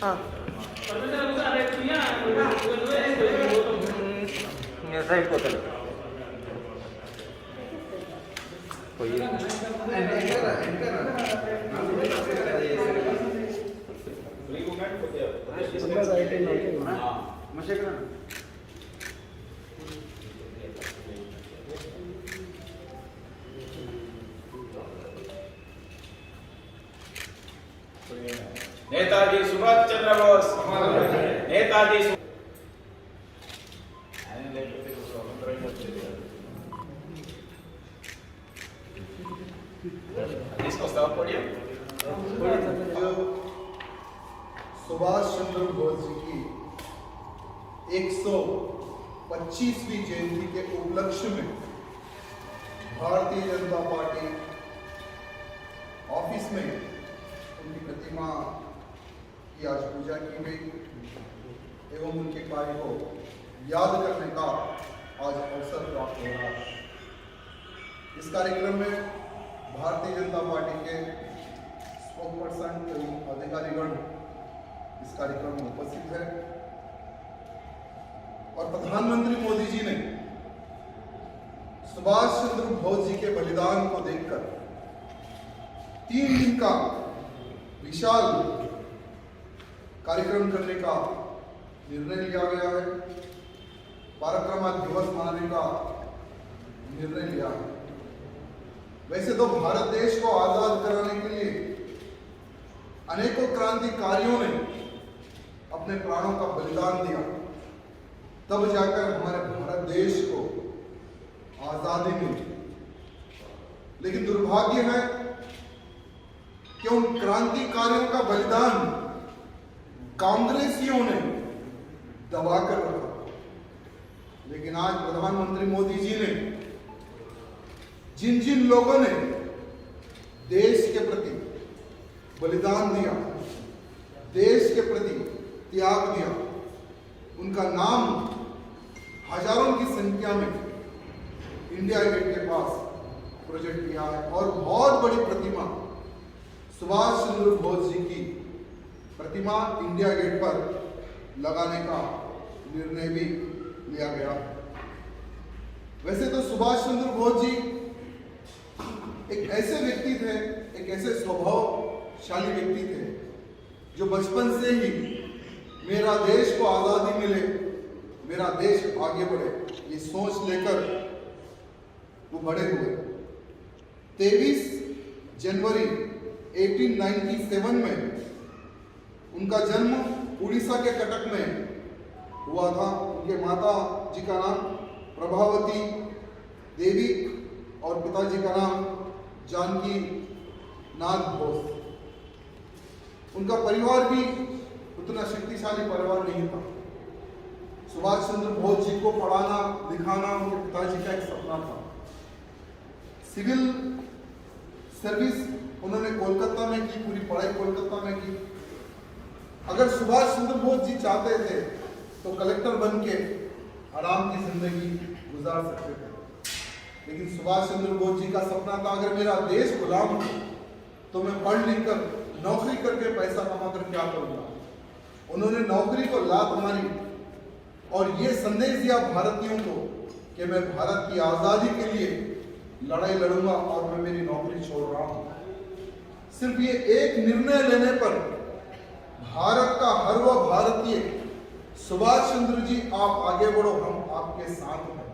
हाँ साइड को चलो कोई नेताजी सुभाष चंद्र बोस, नेताजी इसको स्टॉप करिए। सुभाष चंद्र बोस जी की 125वीं जयंती के उपलक्ष्य में भारतीय जनता पार्टी ऑफिस में उनकी प्रतिमा की आज पूजा की गई एवं उनके कार्य को याद करने का आज अवसर प्राप्त हो रहा है। इस कार्यक्रम में भारतीय जनता पार्टी के स्पोक्सपर्सन एवं अधिकारीगण इस कार्यक्रम में उपस्थित है और प्रधानमंत्री मोदी जी ने सुभाष चंद्र बोस जी के बलिदान को देखकर 3 दिन का विशाल कार्यक्रम करने का निर्णय लिया गया है। पराक्रम दिवस मनाने का निर्णय लिया है। वैसे तो भारत देश को आजाद कराने के लिए अनेकों क्रांतिकारियों ने अपने प्राणों का बलिदान दिया, तब जाकर हमारे भारत देश को आजादी मिली। लेकिन दुर्भाग्य है कि उन क्रांतिकारियों का बलिदान कांग्रेसियों ने दबाकर रखा। लेकिन आज प्रधानमंत्री मोदी जी ने जिन जिन लोगों ने देश के प्रति बलिदान दिया, देश के प्रति त्याग दिया, उनका नाम हजारों की संख्या में इंडिया गेट के पास प्रोजेक्ट किया है और बहुत बड़ी प्रतिमा सुभाष चंद्र बोस जी की प्रतिमा इंडिया गेट पर लगाने का निर्णय भी लिया गया। वैसे तो सुभाष चंद्र बोस जी एक ऐसे व्यक्ति थे, एक ऐसे स्वभावशाली व्यक्ति थे जो बचपन से ही मेरा देश को आजादी मिले, मेरा देश आगे बढ़े, ये सोच लेकर वो बड़े हुए। 23 जनवरी 1897 में उनका जन्म उड़ीसा के कटक में हुआ था। उनके माता जी का नाम प्रभावती देवी और पिताजी का नाम जानकी नाथ बोस। उनका परिवार भी उतना शक्तिशाली परिवार नहीं था। सुभाष चंद्र बोस जी को पढ़ाना लिखाना उनके पिताजी का एक सपना था। सिविल सर्विस उन्होंने कोलकाता में की, पूरी पढ़ाई कोलकाता में की। अगर सुभाष चंद्र बोस जी चाहते थे तो कलेक्टर बन के आराम की जिंदगी गुजार सकते थे, लेकिन सुभाष चंद्र बोस जी का सपना था अगर मेरा देश गुलाम हो तो मैं पढ़ लिख कर नौकरी करके पैसा कमा कर क्या करूंगा। उन्होंने नौकरी को लात मारी और ये संदेश दिया भारतीयों को कि मैं भारत की आजादी के लिए लड़ाई लड़ूंगा और मैं मेरी नौकरी छोड़ रहा हूं। सिर्फ ये एक निर्णय लेने पर भारत का हर वह भारतीय सुभाष चंद्र जी आप आगे बढ़ो, हम आपके साथ हैं।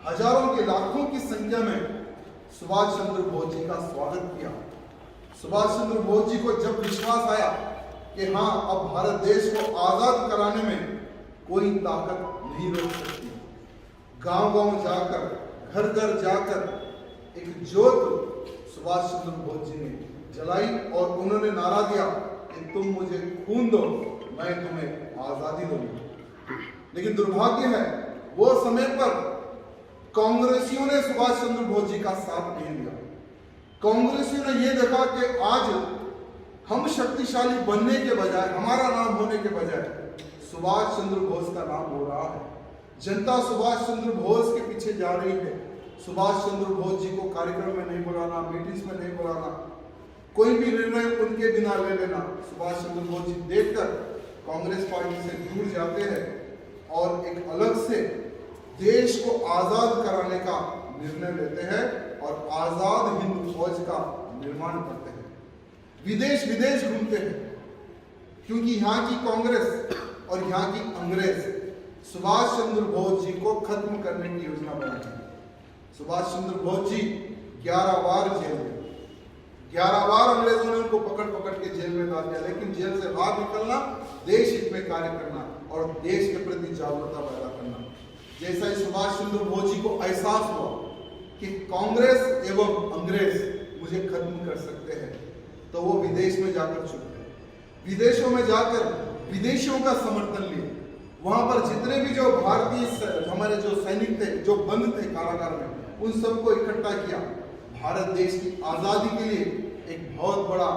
हजारों के लाखों की संख्या में सुभाष चंद्र बोस जी का स्वागत किया। सुभाष चंद्र बोस जी को जब विश्वास आया कि हाँ अब भारत देश को आजाद कराने में कोई ताकत नहीं रोक सकती, गांव-गांव जाकर घर घर जाकर एक जोत सुभाष चंद्र बोस जी ने जलाई और उन्होंने नारा दिया कि तुम मुझे खून दो, मैं तुम्हें आजादी दूंगा। लेकिन दुर्भाग्य है वो समय पर कांग्रेसियों ने सुभाष चंद्र बोस जी का साथ नहीं दिया। कांग्रेसियों ने यह देखा कि आज हम शक्तिशाली बनने के बजाय, हमारा नाम होने के बजाय सुभाष चंद्र बोस का नाम हो रहा है। जनता सुभाष चंद्र बोस के पीछे जा रही है। सुभाष चंद्र बोस जी को कार्यक्रम में नहीं बुलाना, मीटिंग्स में नहीं बुलाना, कोई भी निर्णय उनके बिना ले लेना, सुभाष चंद्र बोस जी देखकर कांग्रेस पार्टी से जुड़ जाते हैं और एक अलग से देश को आजाद कराने का निर्णय लेते हैं और आजाद हिंद फौज का निर्माण करते हैं। विदेश विदेश घूमते हैं क्योंकि यहाँ की कांग्रेस और यहाँ की अंग्रेज सुभाष चंद्र बोस जी को खत्म करने की योजना बनाई है। सुभाष चंद्र बोस जी 11 बार जेल में, 11 बार अंग्रेजों ने उनको पकड़ पकड़ के जेल में डाल दिया, लेकिन जेल से बाहर निकलना, देश हित में कार्य करना और देश के प्रति जागरूकता पैदा करना। जैसा ही सुभाष चंद्र बोस जी को एहसास हुआ कि कांग्रेस एवं अंग्रेज मुझे खत्म कर सकते हैं, तो वो विदेश में जाकर छुप गए। विदेशों में जाकर विदेशियों का समर्थन लिए। वहां पर जितने भी जो भारतीय हमारे जो सैनिक थे, जो बंद थे कारागार में, उन सबको इकट्ठा किया। भारत देश की आजादी के लिए एक बहुत बड़ा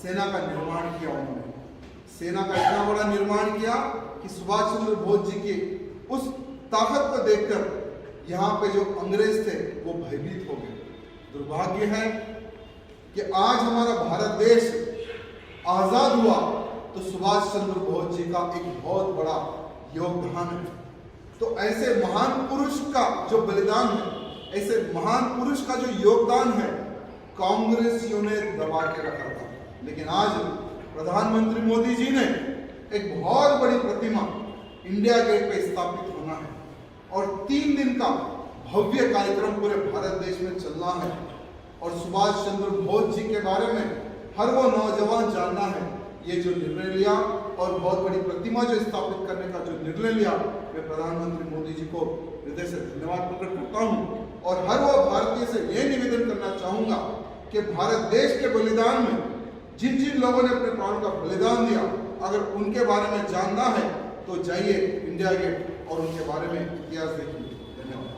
सेना का निर्माण किया उन्होंने। सेना का इतना बड़ा निर्माण किया कि सुभाष चंद्र बोस जी की उस ताकत को देखकर यहाँ पे जो अंग्रेज थे वो भयभीत हो गए। दुर्भाग्य है कि आज हमारा भारत देश आजाद हुआ तो सुभाष चंद्र बोस जी का एक बहुत बड़ा योगदान है। तो ऐसे महान पुरुष का जो बलिदान है, ऐसे महान पुरुष का जो योगदान है, कांग्रेसियों ने दबा के रखा था। लेकिन आज प्रधानमंत्री मोदी जी ने एक बहुत बड़ी प्रतिमा इंडिया गेट पे स्थापित होना है और 3 दिन का भव्य कार्यक्रम पूरे भारत देश में चलना है और सुभाष चंद्र बोस जी के बारे में हर वो नौजवान जानना है। ये जो निर्णय लिया और बहुत बड़ी प्रतिमा जो स्थापित करने का जो निर्णय लिया, मैं प्रधानमंत्री मोदी जी को हृदय से धन्यवाद प्रकट करता हूँ और हर वो भारतीय से ये निवेदन करना चाहूंगा कि भारत देश के बलिदान में जिन जिन लोगों ने अपने प्राणों का बलिदान दिया, अगर उनके बारे में जानना है तो जाइए इंडिया गेट और उनके बारे में इतिहास देखिए। धन्यवाद।